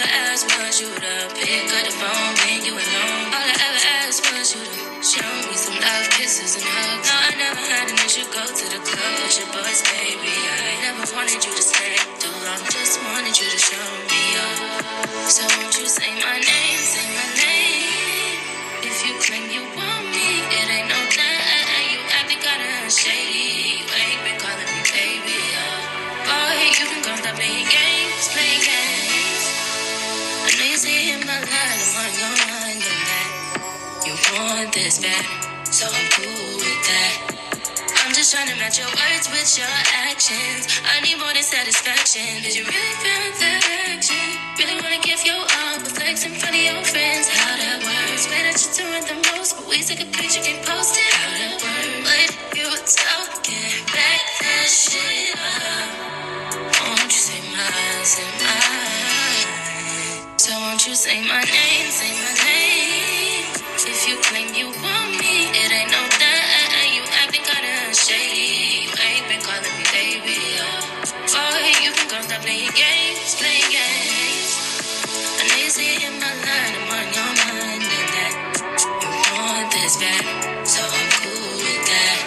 ever asked was you to pick up the phone when you alone. All I ever asked was you to show me some love, kisses, and hugs. No, I never had an issue, go to the club with your boys, baby. I never wanted you to stay too long, just wanted you to show me up. So won't you say my name, say my name. If you claim you want me, it ain't no lie. You acting kinda shady. You ain't been calling me baby. Boy, you can go stop playing games, playing games. I know you see in my life, I'm on your mind and that you want this bad, so I'm cool with that. I'm just trying to match your words with your actions. I need more than satisfaction. Did you really feel that action? Really wanna give your all, but flex in front of your friends. How that works? Swear that you're doing the most, but we take a picture, can post it. How that works? What you talking? Back that shit up. Won't you say mine, say mine? So won't you say my name, say my name? If you claim you want me, it ain't no lie. You acting kinda shady. You ain't been calling me baby. Boy, you can go stop playing games, playing games. I know you see it in my line, I'm on your mind and that you want this bad, so I'm cool with that.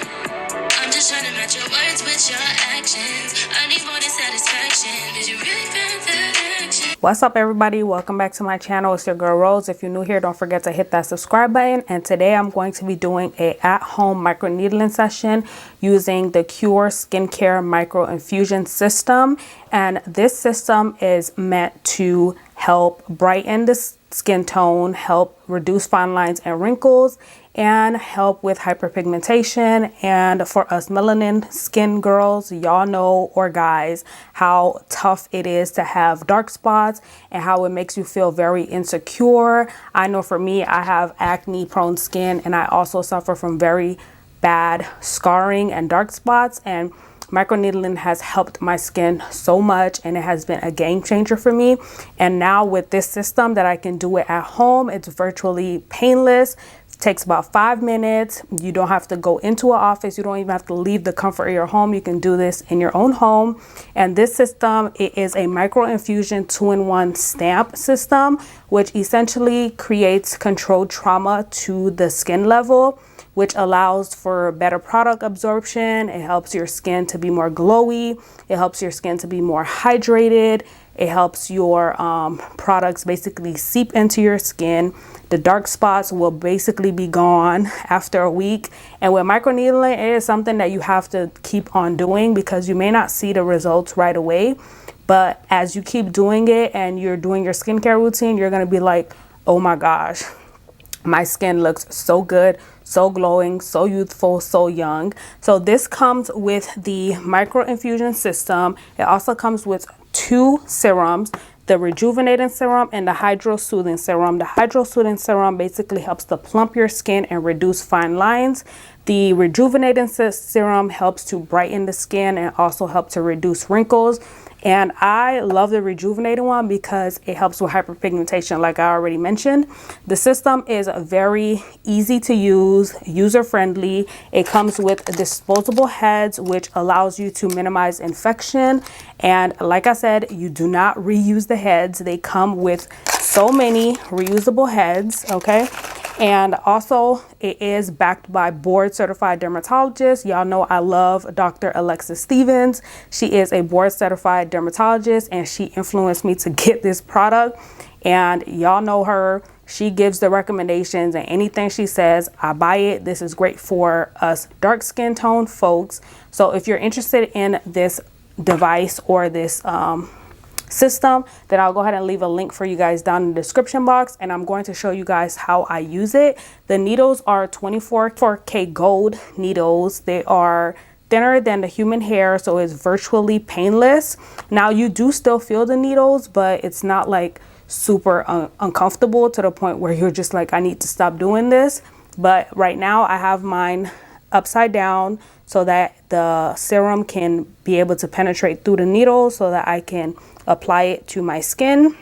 I'm just trying to match your words with your actions. I need more than satisfaction. Did you really feel that action? What's up, everybody? Welcome back to my channel. It's your girl Rose. If you're new here, don't forget to hit that subscribe button. And today I'm going to be doing a at-home microneedling session using the Qure skincare micro-infusion system. And this system is meant to help brighten the skin tone, help reduce fine lines and wrinkles, and help with hyperpigmentation. And for us melanin skin girls, y'all know, or guys, how tough it is to have dark spots and how it makes you feel very insecure. I know for me, I have acne prone skin, and I also suffer from very bad scarring and dark spots, and microneedling has helped my skin so much, and it has been a game changer for me. And now with this system that I can do it at home, it's virtually painless. It takes about 5 minutes. You don't have to go into an office. You don't even have to leave the comfort of your home. You can do this in your own home. And this system, it is a micro-infusion 2-in-1 stamp system, which essentially creates controlled trauma to the skin level, which allows for better product absorption. It helps your skin to be more glowy. It helps your skin to be more hydrated. It helps your products basically seep into your skin. The dark spots will basically be gone after a week. And with microneedling, it is something that you have to keep on doing because you may not see the results right away. But as you keep doing it and you're doing your skincare routine, you're gonna be like, oh my gosh, my skin looks so good, so glowing, so youthful, so young. So this comes with the micro-infusion system. It also comes with 2 serums, the rejuvenating serum and the hydro-soothing serum. The hydro-soothing serum basically helps to plump your skin and reduce fine lines. The rejuvenating serum helps to brighten the skin and also help to reduce wrinkles. And I love the rejuvenating one because it helps with hyperpigmentation, like I already mentioned. The system is very easy to use, user-friendly. It comes with disposable heads, which allows you to minimize infection. And like I said, you do not reuse the heads. They come with so many reusable heads, okay? And also it is backed by board certified dermatologists. Y'all know I love Dr. Alexis Stevens. She is a board certified dermatologist, and she influenced me to get this product. And y'all know her. She gives the recommendations, and anything she says, I buy it. This is great for us dark skin tone folks. So if you're interested in this device or this system, then I'll go ahead and leave a link for you guys down in the description box, and I'm going to show you guys how I use it. The needles are 24K gold needles. They are thinner than the human hair, so it's virtually painless. Now you do still feel the needles, but it's not like super uncomfortable to the point where you're just like, I need to stop doing this. But right now I have mine upside down so that the serum can be able to penetrate through the needle so that I can apply it to my skin.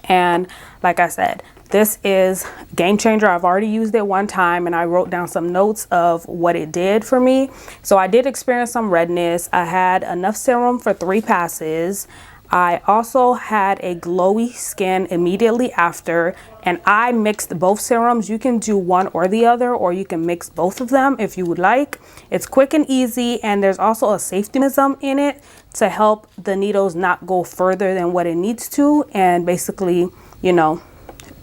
And like I said, this is game changer. I've already used it one time and I wrote down some notes of what it did for me. So I did experience some redness. I had enough serum for 3 passes. I also had a glowy skin immediately after, and I mixed both serums. You can do one or the other, or you can mix both of them if you would like. It's quick and easy, and there's also a safety mechanism in it to help the needles not go further than what it needs to, and basically, you know,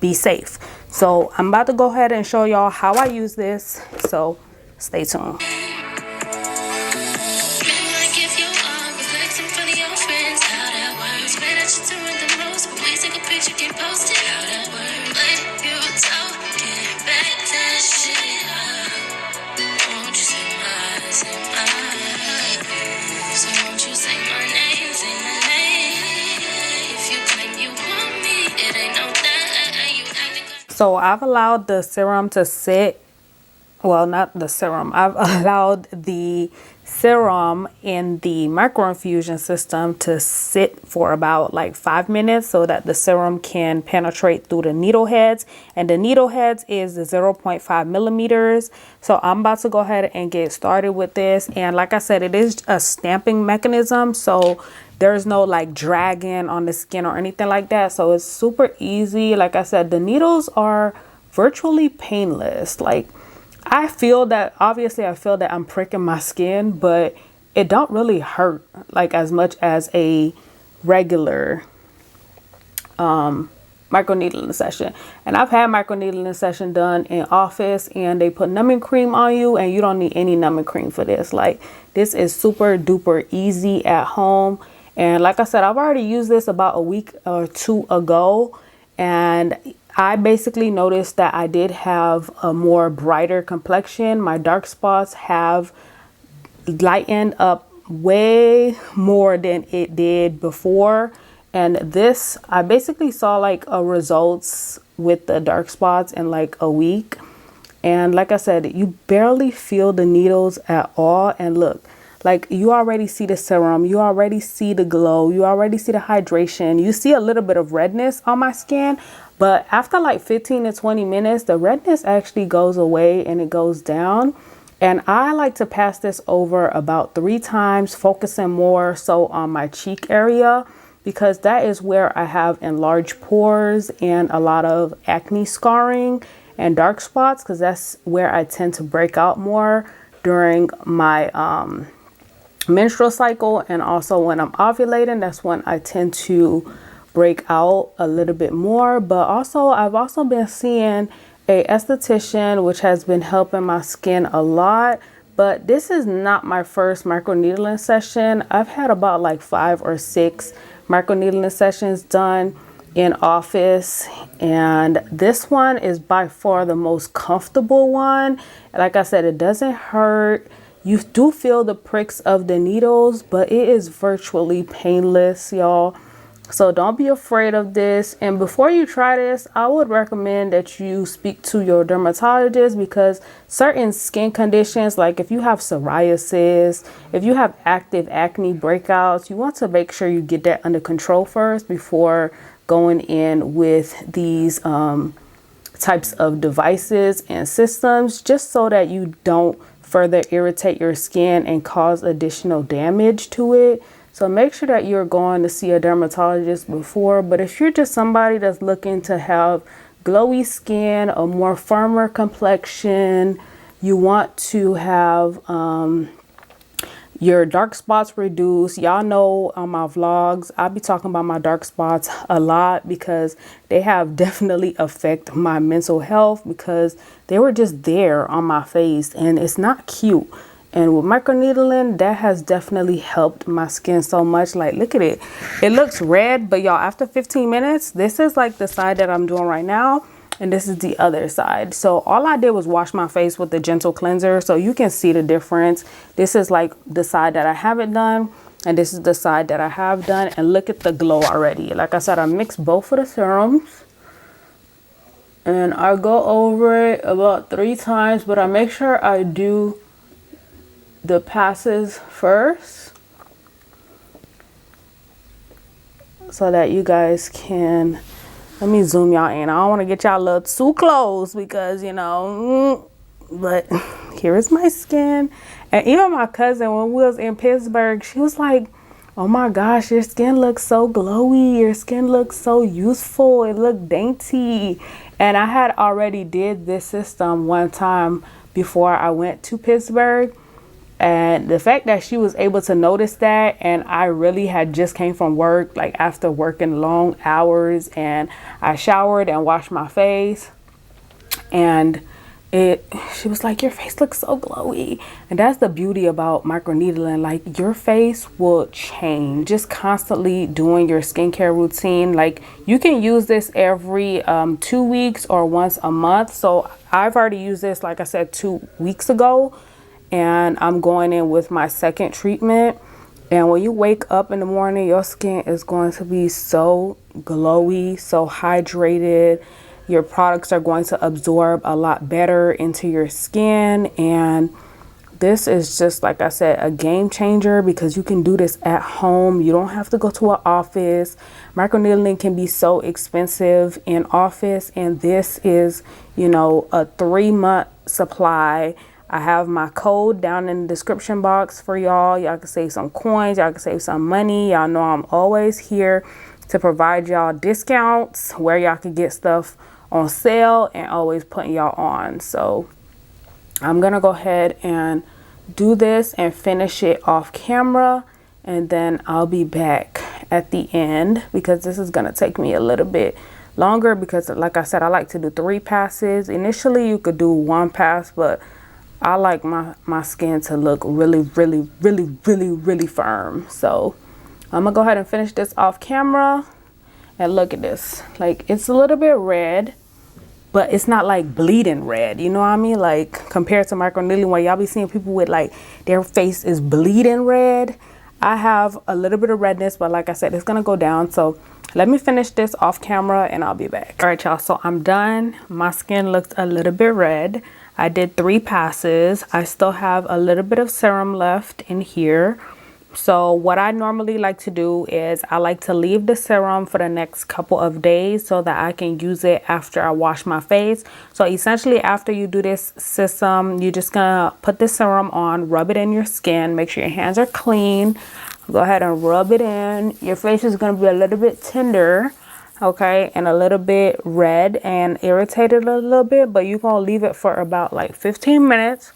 be safe. So I'm about to go ahead and show y'all how I use this, so stay tuned. So I've allowed the serum to sit, well, not the serum, I've allowed the serum in the micro-infusion system to sit for about like 5 minutes so that the serum can penetrate through the needle heads, and the needle heads is 0.5 millimeters. So I'm about to go ahead and get started with this, and like I said, it is a stamping mechanism, so there's no like dragging on the skin or anything like that. So it's super easy. Like I said, the needles are virtually painless. Like I feel that, obviously I feel that I'm pricking my skin, but it don't really hurt like as much as a regular microneedling session. And I've had microneedling session done in office, and they put numbing cream on you, and you don't need any numbing cream for this. Like this is super duper easy at home. And like I said, I've already used this about a week or two ago, and I basically noticed that I did have a more brighter complexion. My dark spots have lightened up way more than it did before. And this, I basically saw like a results with the dark spots in like a week. And like I said, you barely feel the needles at all. And look, like you already see the serum, you already see the glow, you already see the hydration, you see a little bit of redness on my skin, but after like 15 to 20 minutes, the redness actually goes away and it goes down. And I like to pass this over about 3 times, focusing more so on my cheek area, because that is where I have enlarged pores and a lot of acne scarring and dark spots, because that's where I tend to break out more during my menstrual cycle, and also when I'm ovulating, that's when I tend to break out a little bit more. But also I've also been seeing a esthetician, which has been helping my skin a lot. But this is not my first microneedling session. I've had about like 5 or 6 microneedling sessions done in office, and this one is by far the most comfortable one. Like I said, it doesn't hurt. You do feel the pricks of the needles, but it is virtually painless, y'all. So don't be afraid of this. And before you try this, I would recommend that you speak to your dermatologist, because certain skin conditions, like if you have psoriasis, if you have active acne breakouts, you want to make sure you get that under control first before going in with these types of devices and systems, just so that you don't further irritate your skin and cause additional damage to it. So make sure that you're going to see a dermatologist before. But if you're just somebody that's looking to have glowy skin, a more firmer complexion, you want to have your dark spots reduced. Y'all know on my vlogs, I'll be talking about my dark spots a lot, because they have definitely affected my mental health, because they were just there on my face and it's not cute. And with microneedling, that has definitely helped my skin so much. Like, look at it. It looks red, but y'all, after 15 minutes, this is like the side that I'm doing right now, and this is the other side. So all I did was wash my face with the gentle cleanser, so you can see the difference. This is like the side that I haven't done, and this is the side that I have done, and look at the glow already. Like I said, I mixed both of the serums, and I go over it about 3 times, but I make sure I do the passes first so that you guys can, let me zoom y'all in. I don't want to get y'all a little too close, because you know, but here is my skin. And even my cousin, when we was in Pittsburgh, she was like, oh my gosh, your skin looks so glowy. Your skin looks so youthful. It looked dainty. And I had already did this system one time before I went to Pittsburgh. And the fact that she was able to notice that, and I really had just came from work, like after working long hours, and I showered and washed my face, and she was like, your face looks so glowy. And that's the beauty about microneedling. Like, your face will change just constantly doing your skincare routine. Like, you can use this every 2 weeks or once a month. So I've already used this, like I said, 2 weeks ago, and I'm going in with my second treatment. And when you wake up in the morning, your skin is going to be so glowy, so hydrated. Your products are going to absorb a lot better into your skin. And this is just, like I said, a game changer, because you can do this at home. You don't have to go to an office. Microneedling can be so expensive in office, and this is, you know, a 3-month supply. I have my code down in the description box for y'all. Y'all can save some coins. Y'all can save some money. Y'all know I'm always here to provide y'all discounts where y'all can get stuff on sale and always putting y'all on. So I'm gonna go ahead and do this and finish it off camera, and then I'll be back at the end, because this is gonna take me a little bit longer, because like I said, I like to do 3 passes. Initially you could do 1 pass, but I like my skin to look really firm. So I'm gonna go ahead and finish this off camera. And look at this, like, it's a little bit red, but it's not like bleeding red, you know what I mean? Like, compared to microneedling, where y'all be seeing people with, like, their face is bleeding red. I have a little bit of redness, but like I said, it's gonna go down. So let me finish this off camera and I'll be back. All right, y'all, so I'm done. My skin looks a little bit red. I did 3 passes. I still have a little bit of serum left in here. So what I normally like to do is I like to leave the serum for the next couple of days so that I can use it after I wash my face. So essentially, after you do this system, you're just gonna put the serum on, rub it in your skin, make sure your hands are clean. Go ahead and rub it in. Your face is gonna be a little bit tender, okay, and a little bit red and irritated a little bit, but you're gonna leave it for about like 15 minutes.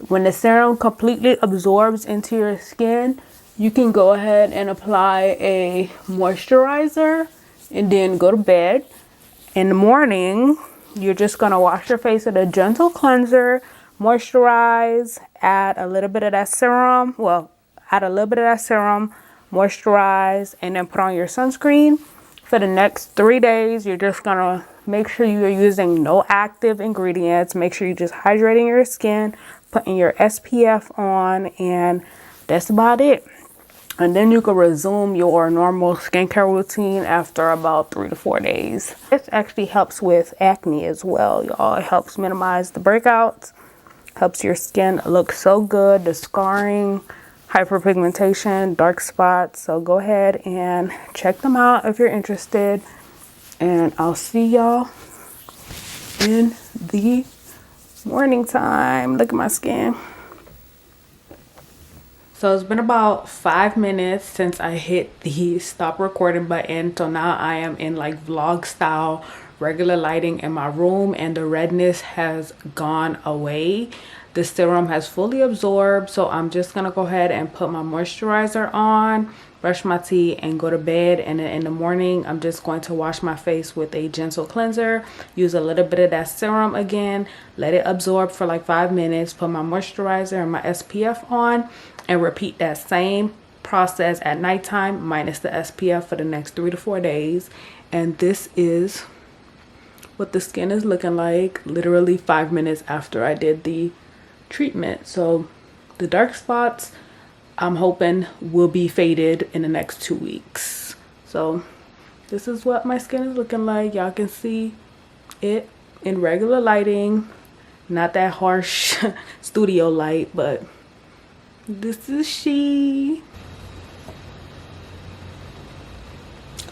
When the serum completely absorbs into your skin, you can go ahead and apply a moisturizer and then go to bed. In the morning, you're just gonna wash your face with a gentle cleanser, moisturize, add a little bit of that serum, moisturize, and then put on your sunscreen. For the next 3 days, you're just gonna make sure you're using no active ingredients. Make sure you're just hydrating your skin, putting your SPF on, and that's about it. And then you can resume your normal skincare routine after about 3 to 4 days. This actually helps with acne as well, y'all. It helps minimize the breakouts, helps your skin look so good, the scarring, hyperpigmentation, dark spots. So go ahead and check them out if you're interested. And I'll see y'all in the morning time. Look at my skin. So it's been about 5 minutes since I hit the stop recording button. So now I am in like vlog style, regular lighting in my room, and the redness has gone away. The serum has fully absorbed. So I'm just gonna go ahead and put my moisturizer on, brush my teeth, and go to bed. And then in the morning, I'm just going to wash my face with a gentle cleanser, use a little bit of that serum again, let it absorb for like 5 minutes, put my moisturizer and my SPF on, and repeat that same process at nighttime minus the SPF for the next 3 to 4 days. And this is what the skin is looking like literally 5 minutes after I did the treatment. So the dark spots, I'm hoping, will be faded in the next 2 weeks. So this is what my skin is looking like. Y'all can see it in regular lighting, not that harsh studio light, but this is she.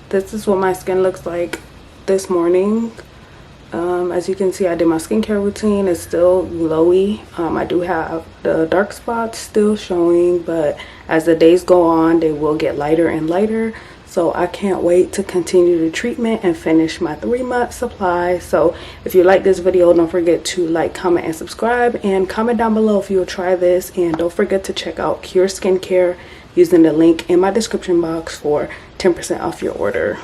This is what my skin looks like this morning. As you can see, I did my skincare routine. It's still glowy. I do have the dark spots still showing, but as the days go on, they will get lighter and lighter. So I can't wait to continue the treatment and finish my 3-month supply. So if you like this video, don't forget to like, comment, and subscribe, and comment down below if you will try this. And don't forget to check out Qure Skincare using the link in my description box for 10% off your order.